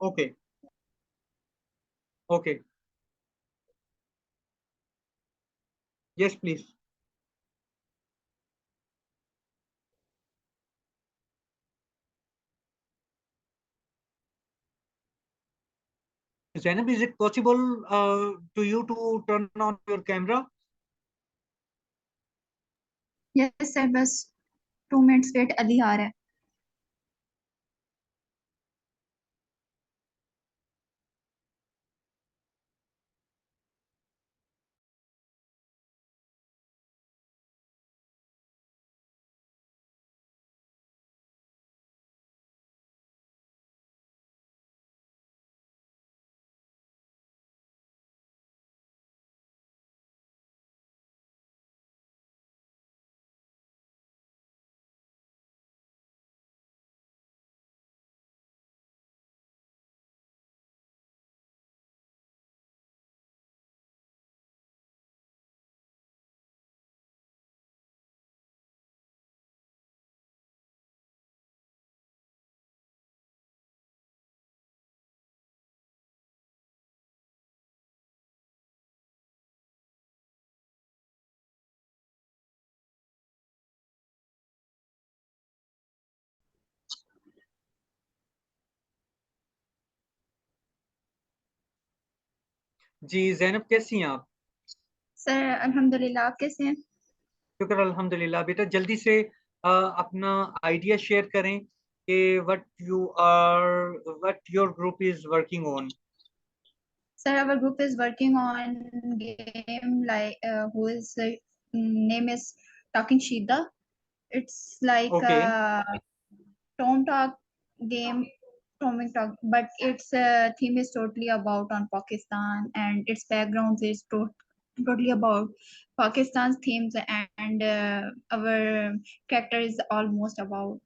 Okay okay, yes please. Zainab, is it possible to you to turn on your camera? Yes sir, बस 2 minutes wait, अभी आ रहा है। जी जैनब, कैसी हैं आप? सर अल्हम्दुलिल्लाह, आप कैसे हैं? शुक्र अल्हम्दुलिल्लाह। बेटा जल्दी से अपना आइडिया शेयर करें कि what your group is working on. Sir, our group is working on game like whose name is Talking Shida. It's like okay a Tom Talk game, Toming Talk, but its theme is totally about on Pakistan, and its background is totally about Pakistan's themes, and our character is almost about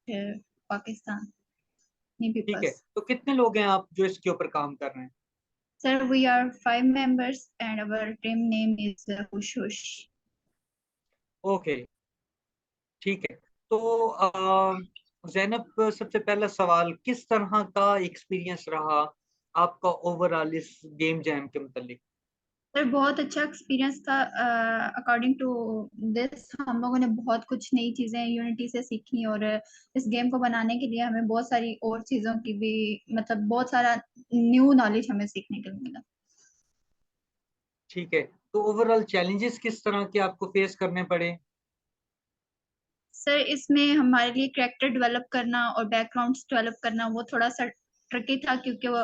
Pakistan. ठीक है, Peoples. तो कितने लोग हैं आप जो इसके ऊपर काम कर रहे हैं? Sir, we are 5 members, and our team name is Hush Hush. Okay ठीक है। तो जैनब, सबसे पहला सवाल, किस तरह का एक्सपीरियंस रहा आपका ओवरऑल इस गेम जैम के मुतालिक? सर बहुत अच्छा एक्सपीरियंस था। अकॉर्डिंग टू दिस हम लोगों ने बहुत कुछ नई चीजें यूनिटी से सीखी, और इस गेम को बनाने के लिए हमें बहुत सारी और चीजों की भी, मतलब बहुत सारा न्यू नॉलेज हमें सीखने को मिला। ठीक है, तो ओवरऑल चैलेंजेस किस तरह के आपको फेस करने पड़े? सर इसमें हमारे लिए कैरेक्टर डेवलप करना और बैकग्राउंड्स डेवलप करना वो थोड़ा सा ट्रिकी था, क्योंकि वो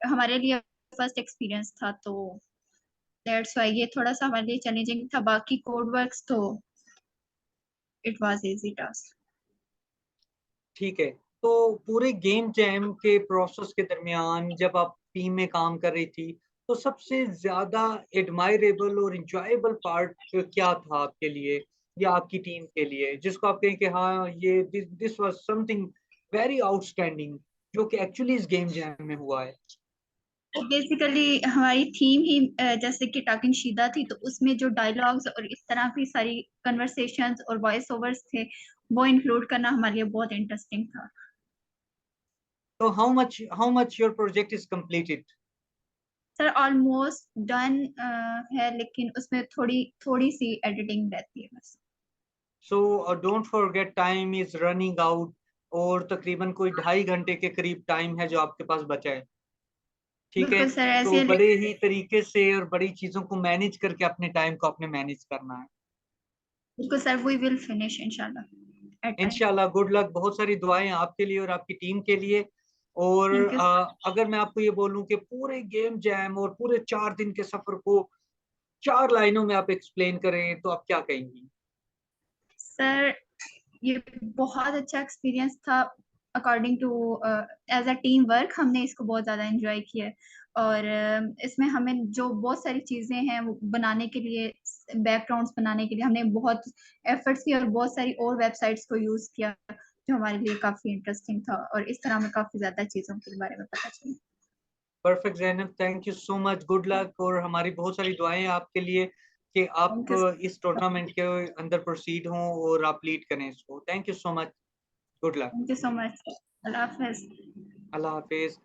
हमारे लिए फर्स्ट एक्सपीरियंस था, तो दैट्स व्हाई ये थोड़ा सा हमारे लिए चैलेंजिंग था। बाकी कोड वर्क्स तो इट वाज इजी टास्क। ठीक है, तो पूरे गेम जैम के प्रोसेस के दरमियान जब आप टीम में काम कर रही थी, तो सबसे ज्यादा एडमायरेबल और इंजॉयबल पार्ट क्या था आपके लिए या आपकी टीम के लिए, जिसको आप कहें कि हाँ ये this was something very outstanding जो कि एक्चुअली इस गेम जैम में हुआ है? बेसिकली हमारी थीम ही जैसे कि टॉकिंग शीदा थी, तो उसमें जो डायलॉग्स और इस तरह की सारी कन्वर्सेशंस और वॉइस ओवर्स थे, वो इंक्लूड करना हमारे लिए बहुत इंटरेस्टिंग था। तो how much your project is completed? Sir almost done है, लेकिन उसमें थोड़ी थोड़ी सी एडिटिंग रहती है बस। So don't forget, time is running out, और तकरीबन कोई 2.5 घंटे के करीब टाइम है जो आपके पास बचा है। ठीक है, बिल्कुल सर, तो ऐसे बड़े ही तरीके से और बड़ी चीजों को मैनेज करके अपने टाइम को अपने मैनेज करना है। बिल्कुल सर, वी विल फिनिश इंशाल्लाह एट टाइम। इंशाल्लाह, गुड लक, बहुत सारी दुआएं आपके लिए और आपकी टीम के लिए। और थैंक यू सर। अगर मैं आपको ये बोलूं कि पूरे गेम जैम और पूरे 4 दिन के सफर को 4 लाइनों में आप एक्सप्लेन करें, तो आप क्या कहेंगी? सर ये बहुत अच्छा एक्सपीरियंस था। According to as a team work हमने इसको बहुत ज़्यादा एंजॉय किया है, और इसमें हमें जो बहुत सारी चीज़ें हैं वो बनाने के लिए, बैकग्राउंड्स बनाने के लिए हमने बहुत एफर्ट्स किए, और बहुत सारी और वेबसाइट्स को यूज़ किया, जो हमारे लिए काफ़ी इंटरेस्टिंग था, और इस तरह हमें काफ़ी ज़्यादा चीज़ों के बारे में पता चला। Perfect Zainab, thank you so much, good luck, और हमारी बहुत सारी दुआएं हैं आपके लिए कि थैंक आप यू। इस टूर्नामेंट के अंदर प्रोसीड हों और आप लीड करें इसको। Thank you so much, good luck. Thank you so much. अल्लाह हाफिज। अल्लाह हाफिज।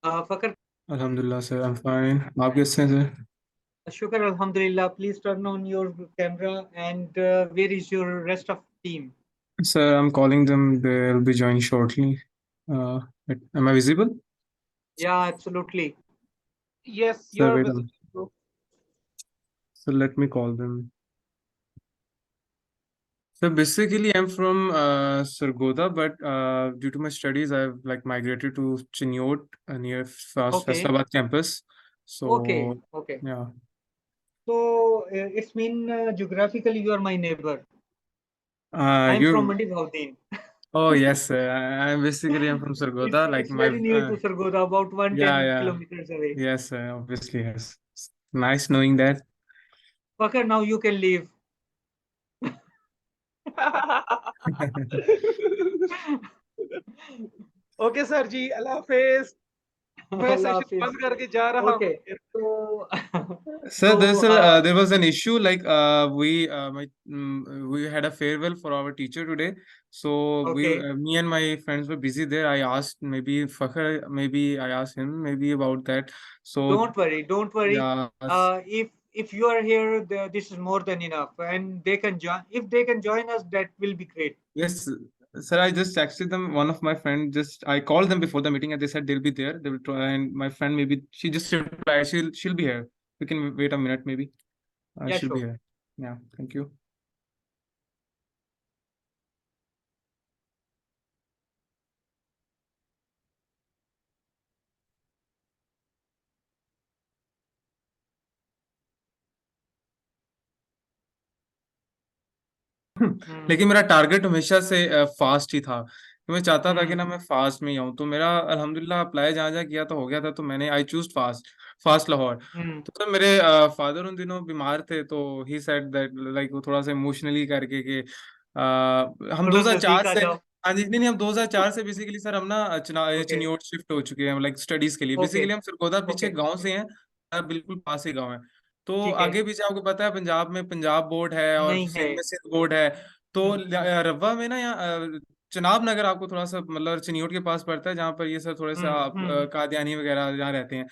फकर, अल्हम्दुलिल्लाह सर, आई एम फाइन। आप कैसे हैं सर? शुक्र अल्हम्दुलिल्लाह। Please turn on your camera and where is your rest of team? Sir, I'm calling them. They'll be joining shortly. Uh, am I visible? Yeah, absolutely. Yes, you Sir, are wait a visible. minute. So let me call them. So basically, I'm from Sargodha, but due to my studies, I've like migrated to Chinyot near Okay, Faisalabad campus. okay, So okay. yeah. So it's mean geographically you are my neighbor. I'm from You. Mandi Bhavdin. Oh yes, sir. I'm from Sargodha. Like It's my very near to Sargodha, about yeah, 110 yeah. kilometers away. Yes, sir. Obviously, yes. Nice knowing that. Fakar, now you can leave. Okay sir ji, अल्लाह हाफिज। मैं Allah session Hafiz. बंद करके जा रहा हूँ Okay, फिर। so Sir, so there was an issue. Like we had a farewell for our teacher today. So okay. me and my friends were busy there. I asked maybe Fakhr, maybe I asked him maybe about that. So Don't worry, don't worry. yeah, If you are here, this is more than enough, and they can join. If they can join us, that will be great. yes, sir. I just texted them. One of my friends just I called them before the meeting and they said they'll be there. They will try. And my friend maybe she just replied. She'll be here. We can wait a minute maybe. Yeah, She'll be sure. here. Yeah. Thank you. Hmm. लेकिन मेरा target हमेशा से fast ही था। तो मैं चाहता था कि ना Hmm. मैं फास्ट में ही आऊँ। तो मेरा अल्हम्दुलिल्लाह अप्लाई जहाँ जहाँ किया तो हो गया था। तो मैंने I choose fast, fast Lahore. Hmm. तो सर मेरे फादर उन दिनों बीमार थे। तो ही सेड दैट लाइक वो थोड़ा सा इमोशनली करके कि हम थोड़ा नजदीक 2004 आ से, जाओ. हाँ जी, नहीं नहीं, हम 2004 से बेसिकली सर हम ना Okay, चिन्योट शिफ्ट हो चुके हैं लाइक स्टडीज के लिए। okay, बेसिकली हम सरगोदा पीछे okay. गांव से हैं, बिल्कुल पास ही गांव है। तो ठीक है. आगे पीछे आपको पता है पंजाब में पंजाब बोर्ड है और नहीं है. सिंध में सिंध बोर्ड है। तो Hmm. रवा में ना यहाँ चनाब नगर आपको थोड़ा सा मतलब चिन्योट के पास पड़ता है, जहाँ पर ये सर थोड़े सा Hmm. Hmm. कादियानी वगैरह जहाँ रहते हैं।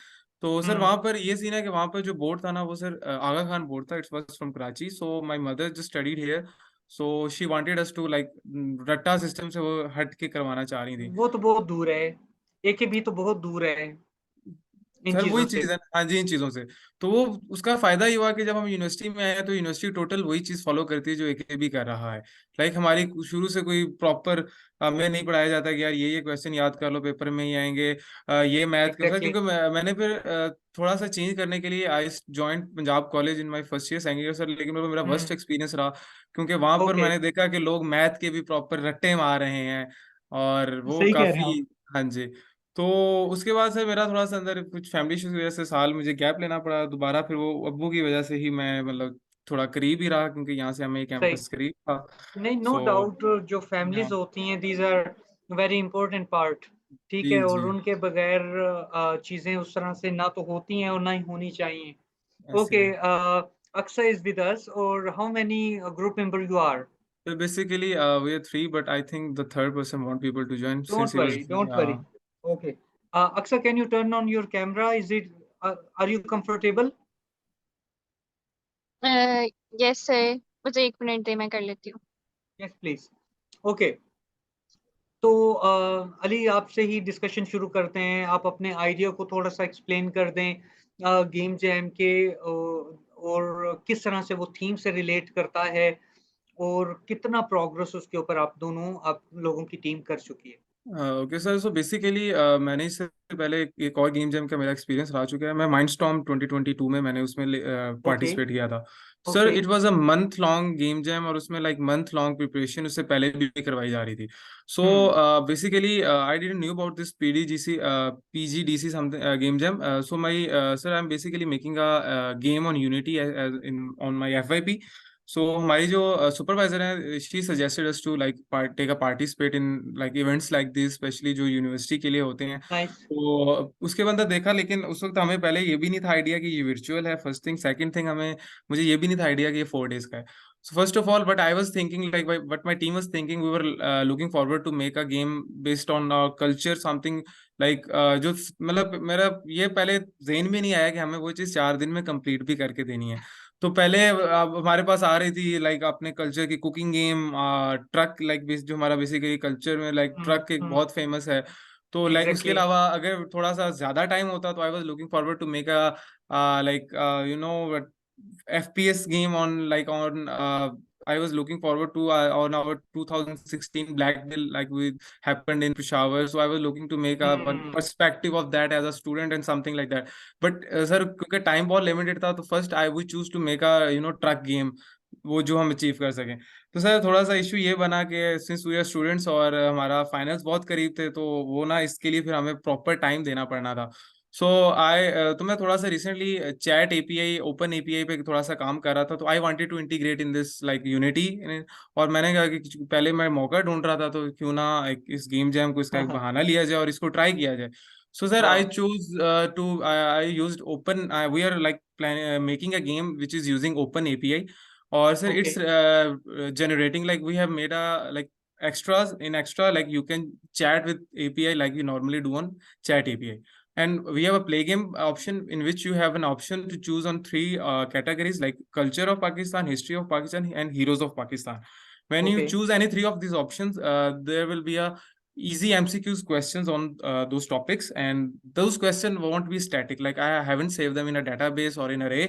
तो सर Hmm. वहाँ पर ये सीन है कि वहाँ पर जो बोर्ड था ना वो सर आगा खान बोर्ड था। It's was from Karachi. So my mother just studied here. So she wanted us to like रट्टा सिस्टम से वो हट के करवाना चाह रही थी। वो तो बहुत दूर है. एक भी तो बहुत दूर है इन सर वही चीजों से. चीज है, हाँ जी, इन चीजों से। तो वो उसका फायदा ये हुआ कि जब हम यूनिवर्सिटी में आए तो यूनिवर्सिटी टोटल वही चीज फॉलो करती है जो एक भी कर रहा है। लाइक हमारी शुरू से कोई प्रॉपर हमें नहीं पढ़ाया जाता कि यार ये क्वेश्चन याद कर लो पेपर में ही आएंगे, ये मैथ कर सर। एग्जैक्टली. क्योंकि मैंने फिर थोड़ा सा चेंज करने के लिए I joined Punjab college in my first year second year sir. लेकिन मेरा वर्स्ट हम्म. एक्सपीरियंस रहा क्योंकि वहां पर ओके. मैंने देखा कि लोग मैथ के भी प्रॉपर रट्टे मार रहे हैं और वो सही कह रहे काफी, हो. हाँ जी। तो उसके बाद से मेरा थोड़ा सा अंदर कुछ फैमिली इश्यूज की वजह से साल मुझे गैप लेना पड़ा दोबारा। फिर वो अब्बू की वजह से ही मैं मतलब थोड़ा करीब ही रहा क्योंकि यहाँ से हमें सही. कैंपस करीब था। नहीं, नो सो डाउट. जो फैमिलीज हाँ होती हैं, these are very important part. ठीक जी है, और जी, उनके बगैर चीजें उस तरह से ना तो होती हैं और ना ही होनी चाहिए. ऐसे ओके. है। अक्सर इज विद अस, और how many group member you are? So basically we are three, but I think the third person want people to join since don't he was worry, don't worry. Okay. अक्सर, can you turn on your camera? Is it, are you comfortable? Yes sir, मुझे 1 minute दे, मैं कर लेती हूँ। Yes please. Okay. तो अली, आपसे ही discussion शुरू करते हैं. आप अपने आइडिया को थोड़ा सा एक्सप्लेन कर दें गेम जैम के, और किस तरह से वो थीम से रिलेट करता है, और कितना प्रोग्रेस उसके ऊपर आप लोगों की टीम कर चुकी है. ओके सर, सो बेसिकली मैंने इससे पहले एक और गेम जैम का मेरा एक्सपीरियंस रह चुका है। मैं माइंडस्टॉर्म 2022 में मैंने उसमें ओके. पार्टिसिपेट किया था sir. Okay. It was a month long game jam और उसमें लाइक मंथ लॉन्ग प्रिपरेशन उससे पहले भी करवाई जा रही थी। So hmm. Basically I didn't knew about this PDGC PGDC something game jam. So my sir I am basically making a game on Unity in on my FYP. सो हमारी जो सुपरवाइजर है she suggested us to like take a participate in like events like this specially जो university के लिए होते हैं। Nice. तो उसके बाद देखा, लेकिन उस वक्त हमें पहले ये भी नहीं था आइडिया कि ये वर्चुअल है फर्स्ट थिंग। सेकंड थिंग हमें मुझे ये भी नहीं था आइडिया कि ये 4 डेज का है। So first of all, what I was thinking, like what my team was thinking, we were looking forward to make a game based on our culture, something like जो मतलब मेरा ये पहले ज़हन में नहीं आया कि हमें वो चीज़ 4 दिन में कंप्लीट भी करके देनी है। तो पहले हमारे पास आ रही थी लाइक अपने कल्चर की कुकिंग गेम, ट्रक लाइक जो हमारा बेसिकली कल्चर में लाइक ट्रक एक बहुत फेमस है। तो लाइक उसके एग्जैक्टली। अलावा अगर थोड़ा सा ज्यादा टाइम होता तो I was looking forward to make a like you know FPS game on like on I was looking forward to on our 2016 Black Bill like we happened in Peshawar, so I was looking to make a one perspective of that as a student and something like that. But sir क्योंकि time बहुत limited था तो first I would choose to make a truck game वो जो हम achieve कर सकें। तो सर थोड़ा सा इशू ये बना कि सिंस वी आर स्टूडेंट्स और हमारा फाइनल्स बहुत करीब थे तो वो ना इसके लिए फिर हमें प्रॉपर टाइम देना पड़ना था। सो तो मैं थोड़ा सा recently chat API open API पे थोड़ा सा काम कर रहा था, तो I wanted to integrate in this like Unity. और मैंने कहा कि पहले मैं मौका ढूंढ रहा था तो क्यों ना इस गेम जैम को इसका एक बहाना लिया जाए और इसको ट्राई किया जाए। So sir I choose to I used open we are like making a game which is using open API. और sir it's generating like we have made a like extras in extra like you can chat with API like you normally do on chat API. And we have a play game option in which you have an option to choose on 3 categories like culture of Pakistan, history of Pakistan, and heroes of Pakistan. When you choose any 3 of these options, there will be a easy MCQs questions on those topics, and those questions won't be static. Like I haven't saved them in a database or in array.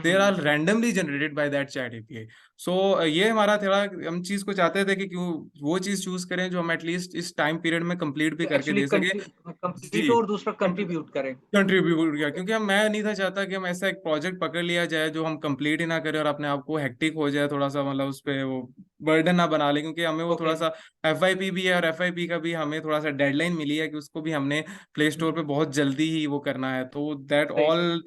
They are randomly generated by that chat API. So ये हमारा थोड़ा हम चीज को चाहते थे कि क्यों वो चीज चूज करें जो हम एटलीस्ट इस टाइम पीरियड में कंप्लीट भी करके एक्चुअली दे सके। कंप्लीट और दूसरा कंट्रीब्यूट करें। कंट्रीब्यूट किया क्योंकि हम मैं नहीं था चाहता कि हम ऐसा एक प्रोजेक्ट पकड़ लिया जाए जो हम कंप्लीट ही ना करें और अपने आप को हेक्टिक हो जाए, थोड़ा सा मतलब उस पे वो बर्डन ना बना ले, क्योंकि हमें वो थोड़ा सा FYP भी है और FYP का भी हमें थोड़ा सा डेडलाइन मिली है कि उसको भी हमने प्ले स्टोर पे बहुत जल्दी ही वो करना है। तो that all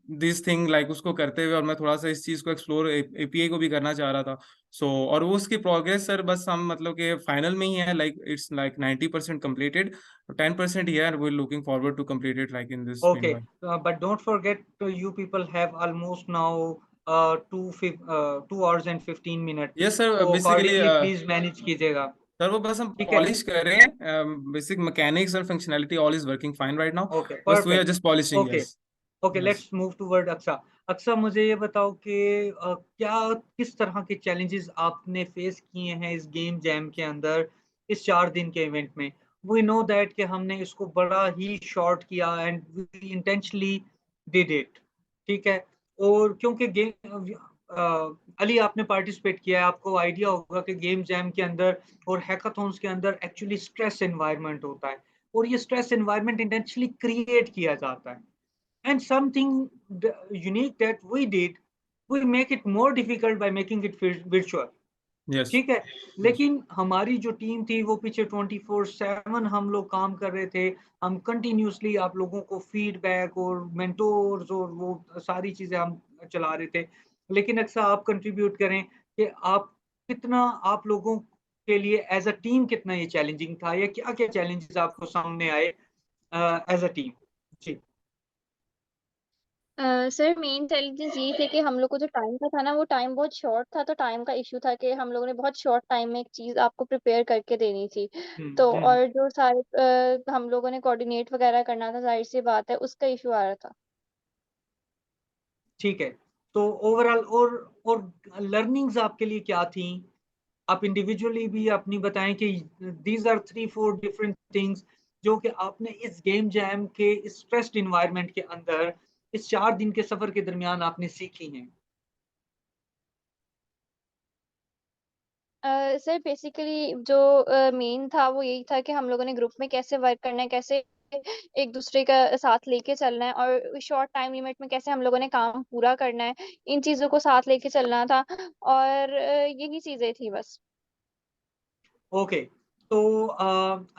this thing like उसको करते हुए और मैं थोड़ा सा इस चीज को एक्सप्लोर एपीआई को भी करना चाह रहा था। सो और वो उसकी प्रोग्रेस सर बस हम मतलब कि फाइनल में ही है, like it's like 90% completed, 10% here we're looking forward to complete it like in this Okay, meanwhile. but don't forget you people have almost now 2 hours and 15 minutes. Yes sir, तो basically accordingly please manage कीजिएगा। Sir वो बस हम ठीक है। Polish कर रहे हैं, बेसिक मैकेनिक्स और functionality all is working fine right now, Okay, बस we are perfect. Just polishing. Okay, yes okay, yes let's move toward Aksa. Aksa मुझे ये बताओ कि क्या किस तरह के challenges आपने face किए हैं इस गेम जैम के अंदर इस 4 दिन के इवेंट में? We know that कि हमने इसको बड़ा ही शॉर्ट किया and we intentionally did it, ठीक है? और क्योंकि अली आपने पार्टिसिपेट किया है, आपको आइडिया होगा कि गेम जैम के अंदर और हैकाथॉन्स के अंदर एक्चुअली स्ट्रेस एनवायरनमेंट होता है और ये स्ट्रेस एनवायरनमेंट इंटेंशनली क्रिएट किया जाता है। And something unique that we did, we make it more difficult by making it virtual. Yes ठीक है, लेकिन हमारी जो टीम थी वो पीछे 24/7 हम लोग काम कर रहे थे। हम कंटिन्यूसली आप लोगों को फीडबैक और मेंटोर्स और वो सारी चीजें हम चला रहे थे। लेकिन अक्सर आप कंट्रीब्यूट करें कि आप कितना आप लोगों के लिए एज अ टीम कितना ये चैलेंजिंग था या क्या क्या चैलेंजेस आपको सामने आए एज अ टीम? जी। सर मेन चैलेंजेस ये थे कि हम लोग को जो टाइम का था ना वो टाइम बहुत शॉर्ट था, तो टाइम का इशू था कि हम लोगों ने बहुत शॉर्ट टाइम में एक चीज आपको प्रिपेयर करके देनी थी। तो और जो सारे हम लोगों ने कोऑर्डिनेट वगैरह करना था, जाहिर सी बात है उसका इशू आ रहा था। ठीक है, तो ओवरऑल और लर्निंग्स आपके लिए क्या थी? आप इंडिविजुअली भी अपनी बताएं कि दीज आर 3-4 डिफरेंट थिंग्स जो कि आपने इस गेम जैम के इस स्ट्रेस्ड इन्वायरमेंट के अंदर इस 4 दिन के सफर के दरमियान आपने सीखी हैं। सर बेसिकली जो मेन था वो यही था कि हम लोगों ने ग्रुप में कैसे वर्क करना है, कैसे एक दूसरे का साथ लेके चलना है और शॉर्ट टाइम लिमिट में कैसे हम लोगों ने काम पूरा करना है, इन चीजों को साथ लेके चलना था और यही चीजें थी बस। ओके, तो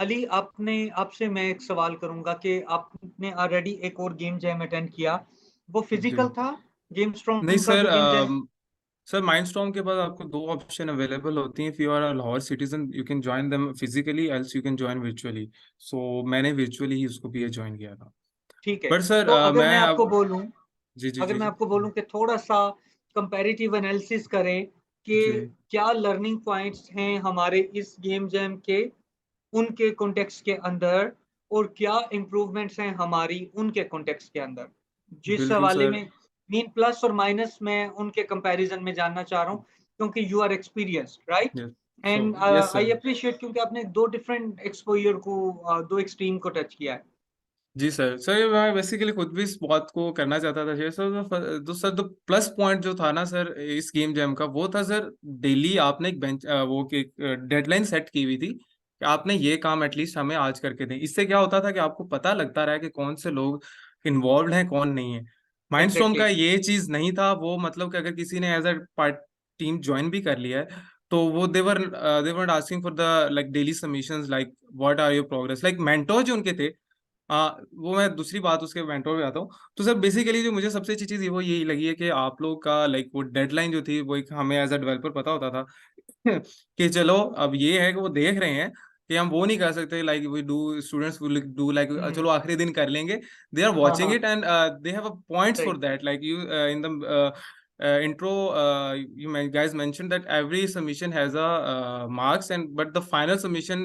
अली आपसे मैं एक सवाल करूंगा कि आपने ऑलरेडी एक और गेम जैम अटेंड किया, वो जी फिजिकल था गेम नहीं स्ट्रॉम का सर, जो गेम जैम? सर माइंडस्टॉर्म के बाद आपको 2 ऑप्शन अवेलेबल होती हैं। If you are a Lahore citizen you can join them physically, else you can join virtually. So मैंने वर्चुअली ही उसको भी ज्वाइन किया था। ठीक है, बट सर तो अगर मैं मैं आपको अब बोलूं जी जी अगर जी मैं जी आपको बोलूं कि थोड़ा सा कंपैरेटिव एनालिसिस करें कि जी क्या लर्निंग पॉइंट्स हैं हमारे इस गेम जैम के उनके कॉन्टेक्स्ट के अंदर, और क्या इम्प्रूवमेंट्स हैं हमारी उनके कॉन्टेक्स्ट के अंदर। जिस बिल्कुल हवाले सर। में मीन प्लस और माइनस मैं उनके कंपैरिजन में जानना चाह रहा हूँ, क्योंकि you are experienced right, yes so and yes I sir. Appreciate क्योंकि आपने दो डिफरेंट एक्सपोजर को, दो एक्सट्रीम को टच किया है। जी सर। सर मैं बेसिकली खुद भी इस बात को करना चाहता था शेयर सर। तो सर जो प्लस पॉइंट जो था ना सर इस गेम जैम का, वो था सर डेली आपने एक बेंच वो डेडलाइन सेट की हुई थी कि आपने ये काम एटलीस्ट हमें आज करके दें। इससे क्या होता था कि आपको पता लगता रहा कि कौन से लोग इन्वॉल्व हैं कौन नहीं है। माइंडस्टॉर्म एग्जैक्टली का ये चीज नहीं था। वो मतलब कि अगर किसी ने as a part team join भी कर लिया है तो वो they were asking for the like daily submissions, like what are your progress, like mentor जो उनके थे। वो मैं दूसरी बात उसके मेंटोर पे आता हूँ। तो सर बेसिकली जो मुझे सबसे अच्छी चीज़ वो यही लगी है कि आप लोग का लाइक वो डेडलाइन जो थी वो एक हमें एज अ डेवलपर पता होता था कि चलो अब ये है कि वो देख रहे हैं कि हम वो नहीं कर सकते like we do students will do like चलो आखिरी दिन कर लेंगे। दे आर हाँ वॉचिंग हाँ it and they have a points for सही। That, like you in the intro guys mentioned that every submission has a marks, and but the final submission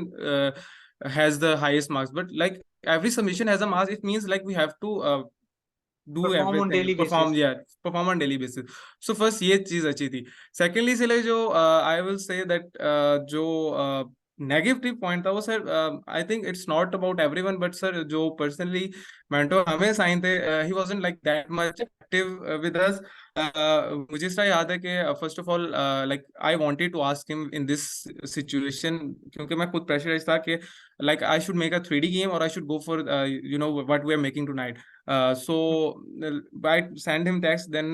has the highest marks. But like every submission has a marks, it means like we have to do perform on everything, daily perform, basis. yeah, perform on daily basis. So first ये चीज अच्छी थी। Secondly से जो I will say that जो negative point था वो sir I think it's not about everyone, but sir जो पर्सनली मेंटोर हमें साइन थे ही wasn't like that much active with us. मुझे इसका याद है कि first of all like I wanted to ask him in this situation, क्योंकि मैं खुद प्रेशराइज था कि like I should make a 3D game or I should go for you know what we are making tonight. So I sent him text, then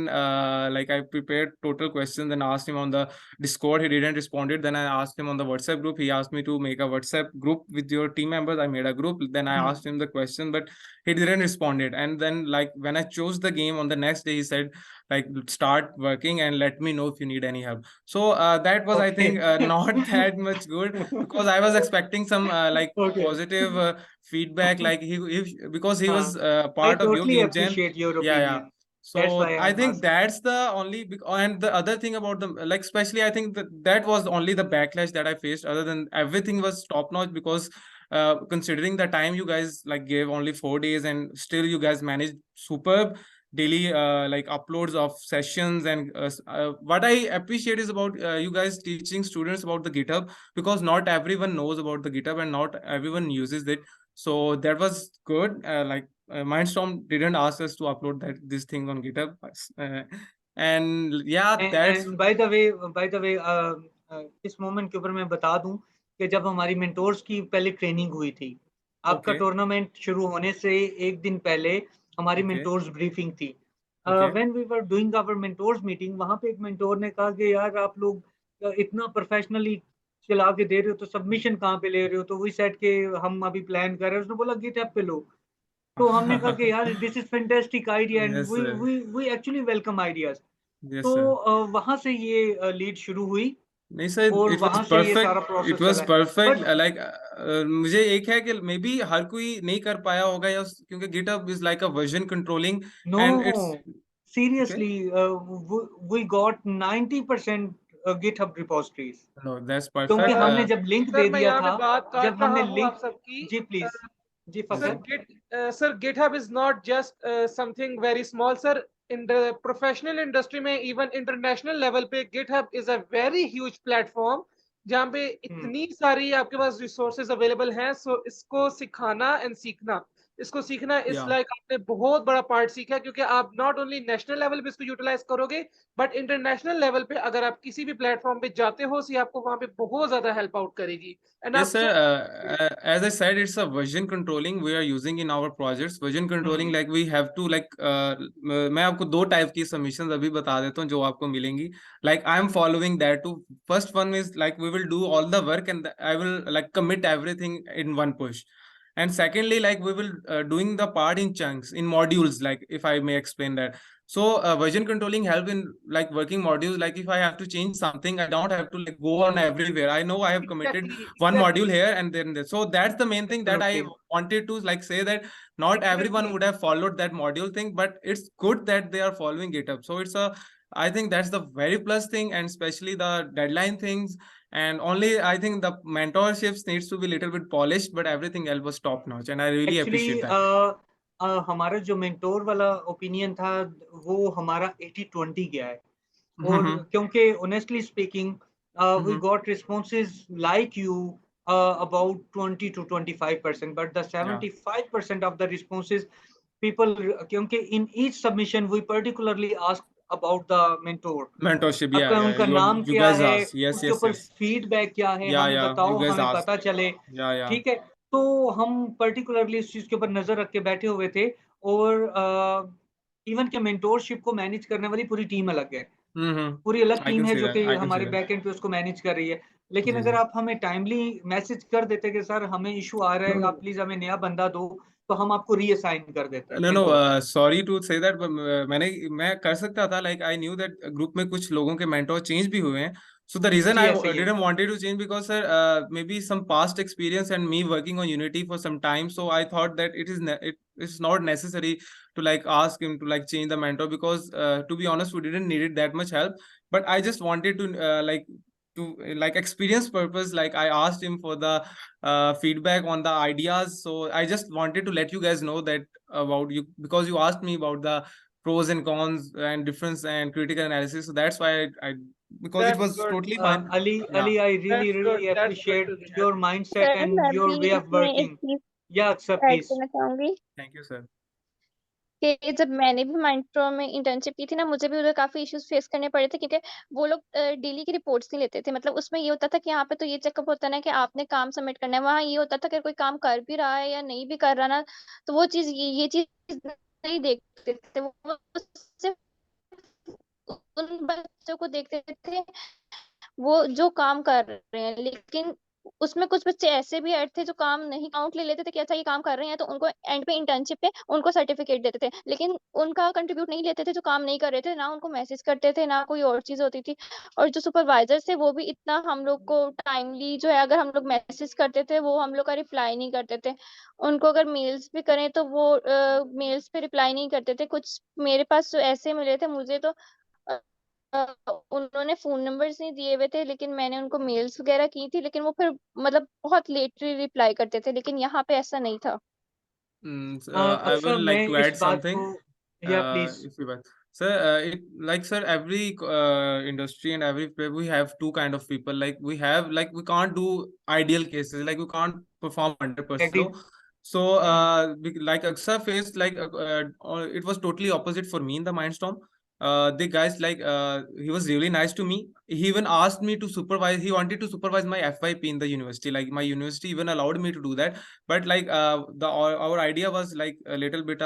like I prepared total questions and asked him on the Discord. He didn't responded. Then I asked him on the WhatsApp group. He asked me to make a WhatsApp group with your team members. I made a group. Then I asked him the question, but he didn't responded. And then like when I chose the game on the next day, he said like start working and let me know if you need any help. So that was I okay think not that much good, because I was expecting some like okay positive feedback, like because he was हाँ, I part of your totally game jam. Appreciate your Yeah, yeah. Opinion, that's So why I I am think asking. that's the only and the other thing about the like especially I think that was only the backlash that I faced. Other than everything was top notch, because considering the time you guys like gave only 4 days, and still you guys managed superb daily like uploads of sessions. And what I appreciate is about you guys teaching students about the GitHub, because not everyone knows about the GitHub and not everyone uses it. So that was good. Like Mindstorm didn't ask us to upload that these things on GitHub. And yeah, that's and by the way इस moment के ऊपर मैं बता दूं कि जब हमारी mentors की पहले ट्रेनिंग हुई थी, आपका okay. टूर्नामेंट शुरू होने से एक दिन पहले हमारी Okay. मेंटोर्स ब्रीफिंग थी। Okay. When we were doing our mentors meeting, वहां पे एक मेंटोर ने कहा कि यार आप लोग इतना प्रोफेशनली चला के दे रहे हो तो सबमिशन कहाँ पे ले रहे हो, तो वही सेट के हम अभी प्लान कर रहे हैं। उसने बोला गिटहब पे लो। तो हमने कहा कि यार this is fantastic idea and Yes, we sir. We we actually welcome ideas. Yes, तो sir. वहां से ये लीड शुरू हुई नहीं सर, और इट वाज वहां से ये परफेक्ट। सारा इट प्रोसेस वाज चला है। परफेक्ट बट लाइक मुझे एक है कि मे बी हर कोई नहीं कर पाया होगा, या क्योंकि GitHub is like a version controlling no, and it's okay. Seriously we got 90% GitHub repositories, no that's क्योंकि परफेक्ट। हमने जब लिंक सर दे मैं दिया यहाँ पे था, बात जब काट रहा हमने हूँ लिंक, आप सबकी। जी प्लीज, जी Sir, Fazal. GitHub is not just something very small, sir. In the professional industry में even international level पे GitHub is a very huge platform जहाँ पे इतनी सारी आपके पास resources available हैं। So इसको सिखाना and सीखना, इसको सीखना इस या लाइक आपने बहुत बड़ा पार्ट सीखा, क्योंकि आप नॉट ओनली नेशनल लेवल पे इसको यूटिलाइज करोगे, बट इंटरनेशनल लेवल पे अगर आप किसी भी प्लेटफॉर्म पे जाते हो, सी आपको वहां पे बहुत ज्यादा हेल्प आउट करेगी। एंड yes आप sir, so as I said, it's a version controlling we are using in our projects. Version controlling like we have to like मैं आपको दो टाइप की सबमिशंस अभी बता देता हूँ जो आपको मिलेंगी। like I am following that too. First one is like we will do all the work and I will like commit everything in one push. And secondly, like we will doing the part in chunks, in modules, like if I may explain that. So version controlling help in like working modules. Like if I have to change something, I don't have to like go on everywhere. I know I have committed exactly one exactly module here and then there. So that's the main thing that I absolutely wanted to like say, that not everyone exactly would have followed that module thing, but it's good that they are following GitHub. So it's a I think that's the very plus thing, and especially the deadline things. And only I think the mentorships needs to be a little bit polished, but everything else was top notch, and I really appreciate that. हमारा जो mentor वाला opinion था वो हमारा 80-20 गया है, और क्योंकि honestly speaking we got responses like you about 20 to 25%, but the 75% of the responses people, क्योंकि in each submission we particularly asked about the mentorship. आपका उनका नाम You क्या guys है, asked. Yes, उसके yes, ऊपर yes. फीडबैक क्या है, हमें You बताओ, guys हमें asked. पता चले। ठीक है, तो हम पर्टिकुलरली इस चीज के ऊपर नजर रख के बैठे हुए थे, और इवन के मेंटोरशिप को मैनेज करने वाली पूरी टीम अलग है, पूरी अलग I टीम can है see जो that. कि I can see हमारे that. बैक एंड पे उसको मैनेज कर रही है। लेकिन जी, अगर जी। आप हमें टाइमली मैसेज कर देते कि सर हमें इशू आ रहा है, आप प्लीज हमें नया बंदा दो, तो हम आपको रीअसाइन कर देते हैं। No, sorry to say that, but मैं कर सकता था, like I knew that group में कुछ लोगों के mentor change भी हुए हैं, so the reason ji, I ऐसे ही है। didn't wanted to change because sir, maybe some past experience and me working on Unity for some time, so I thought that it is not necessary to like ask him to like change the mentor, because to be honest we didn't needed that much help, but I just wanted to like experience purpose, like I asked him for the feedback on the ideas, so I just wanted to let you guys know that about you, because you asked me about the pros and cons and difference and critical analysis, so that's why I because it That's was good. totally fine. Ali, Yeah. Ali, I really, That's good. really That's good appreciate to hear. your mindset sir and मैं your भी way of इसमें एक working. चीज Yeah, sir, add please. करना चाहूंगी Thank you, sir. कि जब मैंने भी माइंड्रो में इंटर्नशिप की थी ना, मुझे भी उधर काफी इश्यूज फेस करने पड़े थे, क्योंकि वो लोग डेली की रिपोर्ट्स नहीं लेते थे। मतलब उसमें ये होता था कि यहाँ पे तो ये चेकअप होता है ना कि आपने काम सबमिट करना है, वहाँ ये होता था कि कोई काम कर भी रहा है या नहीं भी कर रहा ना, तो वो चीज ये चीज नहीं देखते थे। वो सिर्फ उन बच्चों को देखते थे वो जो काम कर रहे हैं, लेकिन उसमें कुछ बच्चे ऐसे भी ऐड थे जो काम नहीं काउंट ले लेते थे कि अच्छा ये काम कर रहे हैं, तो उनको एंड पे इंटर्नशिप पे उनको सर्टिफिकेट देते थे, लेकिन उनका कंट्रीब्यूट नहीं लेते थे जो काम नहीं कर रहे थे, ना उनको मैसेज करते थे, ना कोई और चीज होती थी। और जो सुपरवाइजर थे वो भी इतना हम लोग को टाइमली जो है, अगर हम लोग मैसेज करते थे वो हम लोग का रिप्लाई नहीं करते थे। उनको अगर मेल्स भी करें तो वो मेल्स पे रिप्लाई नहीं करते थे। कुछ मेरे पास जो ऐसे मिले थे, मुझे तो उन्होंने फोन नंबर्स नहीं दिए हुए थे, लेकिन मैंने उनको मेल्स वगैरह की थी, लेकिन वो फिर मतलब बहुत लेटली रिप्लाई करते थे, लेकिन यहाँ पे ऐसा नहीं था। I सर will like मैं to इस add बात something. को, या please. If you want. Sir, it like sir, every industry and every we have two kind of people. Like we have like we can't do ideal cases. Like we can't perform 100%. Agree. So like Aksa faced like it was totally opposite for me in the Mindstorm. The guys like he was really nice to me. He even asked me to supervise. He wanted to supervise my FYP in the university. Like my university even allowed me to do that. But like our idea was like a little bit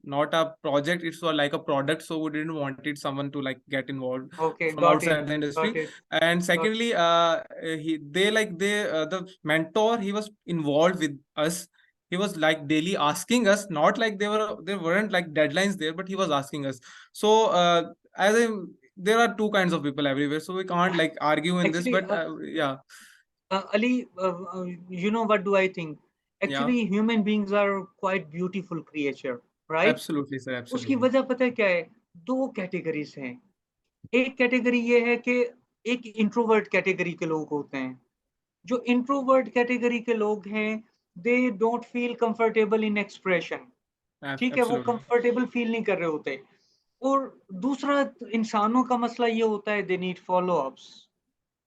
not a project, it's like a product, so we didn't wanted someone to like get involved Okay, from got it, outside the industry. got it, And got secondly the mentor, he was involved with us. He was like daily asking us, not like there weren't like deadlines there, but he was asking us. So as a there are two kinds of people everywhere, so we can't like argue in this, Actually, but yeah. Ali, you know what do I think? Yeah, Actually, human beings are quite beautiful creature, right? absolutely sir, उसकी absolutely. वजह पता है क्या है? दो categories हैं। एक category ये है कि एक इंट्रोवर्ट कैटेगरी के लोग होते हैं। जो इंट्रोवर्ट कैटेगरी के लोग हैं, they don't feel comfortable in expression. ठीक है, वो Absolutely. कंफर्टेबल फील नहीं कर रहे होते। और दूसरा इंसानों का मसला ये होता है, they need follow ups.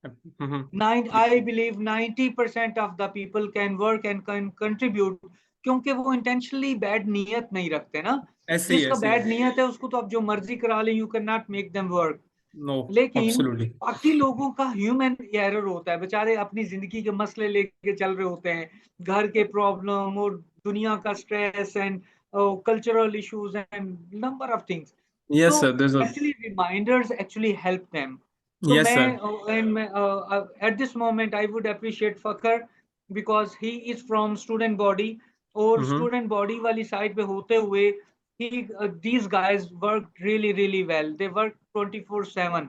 I believe 90% of the people can work and can contribute, क्योंकि वो intentionally bad नियत नहीं रखते ना। ऐसे ही जिसका ऐसे bad ही. नियत है उसको तो आप जो मर्जी करा ले, you cannot make them work। No, लेकिन absolutely. बाकी लोगों का ह्यूमन एरर होता है, बेचारे अपनी जिंदगी के मसले लेके चल रहे होते हैं, घर के प्रॉब्लम और दुनिया का stress and cultural issues and number of things. Yes तो sir, there's a actually reminders actually help them. तो yes मैं sir. At this moment I would appreciate Fakhar, because he is from student body, और student body वाली side पे होते हुए these guys work really really well. They work 24/7।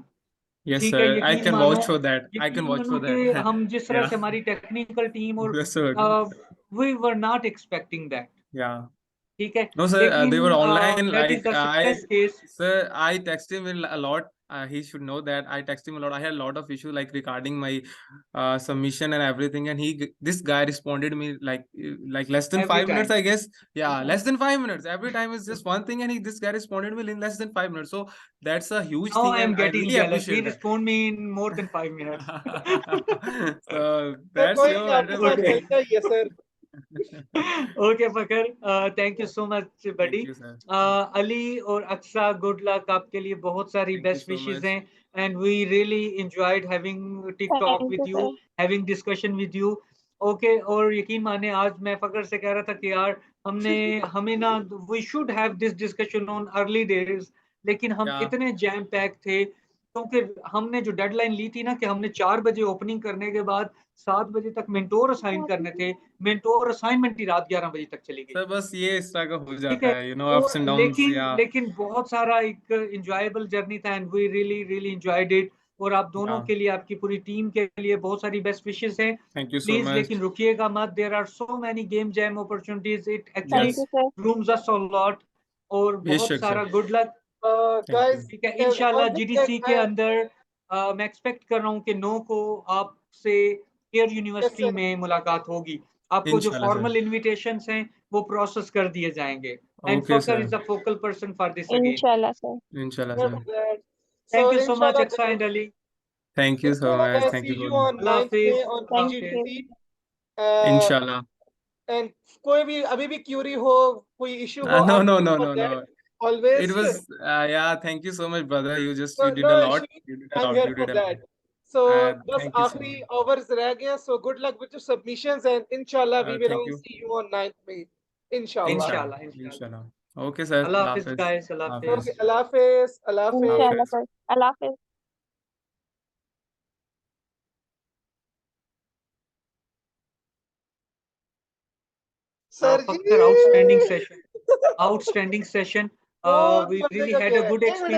Yes ठीक है, sir, I can vouch for that. I can यकीन vouch मानो for कि that. हम जिस तरह Yeah. से हमारी टेक्निकल टीम, और Yes sir. we were not expecting that। Yeah. ठीक है, No sir, they लेकिन were online. that is Like the success case। sir, I texted him a lot. he should know that I text him a lot. I had a lot of issue like regarding my submission and everything, and this guy responded me like less than Every 5 minutes, time. I guess. Yeah, less than 5 minutes. Every time is just one thing, and this guy responded me in less than 5 minutes. So that's a huge Now thing, I am and I getting really jealous. He appreciate that. respond me in more than 5 minutes. So sir that's कोई नहीं, आपके साथ Okay. चलता ही है sir. Okay, Fakar. Thank you so much, buddy. Thank you, sir. Ali और Aksa, good luck. आपके लिए बहुत सारी Thank you best so wishes much. हैं. And we really enjoyed having TikTok Thank with you, you, sir. having discussion with you. Okay, और यकीन माने आज मैं फकर से कह रहा था कि यार हमें ना we should have this discussion on early days, लेकिन हम Yeah. इतने जैम पैक थे क्योंकि हमने जो डेडलाइन ली थी ना कि हमने 4 बजे ओपनिंग करने के बाद 7 बजे तक मेंटोर असाइन करने थे, मेंटोर असाइनमेंट ही रात 11 बजे तक चली गई. सर बस ये स्ट्रगल हो ठीक जाता है, है, तो ups and downs. Yeah. लेकिन बहुत सारा एक एंजॉयबल जर्नी था and we really enjoyed it. और आप दोनों Yeah. के लिए, आपकी पूरी टीम के लिए बहुत सारी बेस्ट विशेस हैं. Thank you so please much. लेकिन रुकिएगा मत. There are so many game jam opportunities. It Thank actually Yes. you, sir. Rooms us a lot. और बहुत बेशक सारा sir. Good luck. Thank Guys, you. ठीक है, इंशाल्लाह one thing जीडीसी that के अंदर मैं एक्सपेक्ट कर रहा हूँ कि 9 को आपसे एयर yes यूनिवर्सिटी sir. में मुलाकात होगी. आपको जो इंशाल्लाह सर. फॉर्मल इनविटेशंस हैं वो प्रोसेस कर दिए जाएंगे. And Okay, Fakhar sir. Is the focal person for this again. Inshallah, sir. Inshallah, Sure sir. for that. So thank you so much inshallah Aksa guys, and Ali. Thank you so inshallah much. guys, Thank see you you so much. on Allah 9th May Hafiz. on Allah Thank Hafiz. PGDC. you. Inshallah. And कोई भी अभी भी Curie हो, कोई issue हो, No, I'm no, here no, for no, that no. always. It was, yeah, thank you so much, brother. You No, did no a lot. issue. You did a I'm lot. here You for did a lot. that. So बस Thank you so आखिरी much. hours रह गए. So good luck with your submissions and inshallah we will Thank all you. see you on 9th May. Inshallah. इंशाल्लाह Inshallah. इंशाल्लाह. Inshallah. Okay, sir. अल्लाह Allah हाफिज Hafiz. Guys. अल्लाह Allah हाफिज. Okay, Hafiz. Allah Hafiz. Allah Allah Hafiz. Inshallah, Hafiz. sir. Allah Hafiz. Sir Fakhar outstanding ji. Session. Outstanding session. बहुत We मजे really का had a गया. good experience.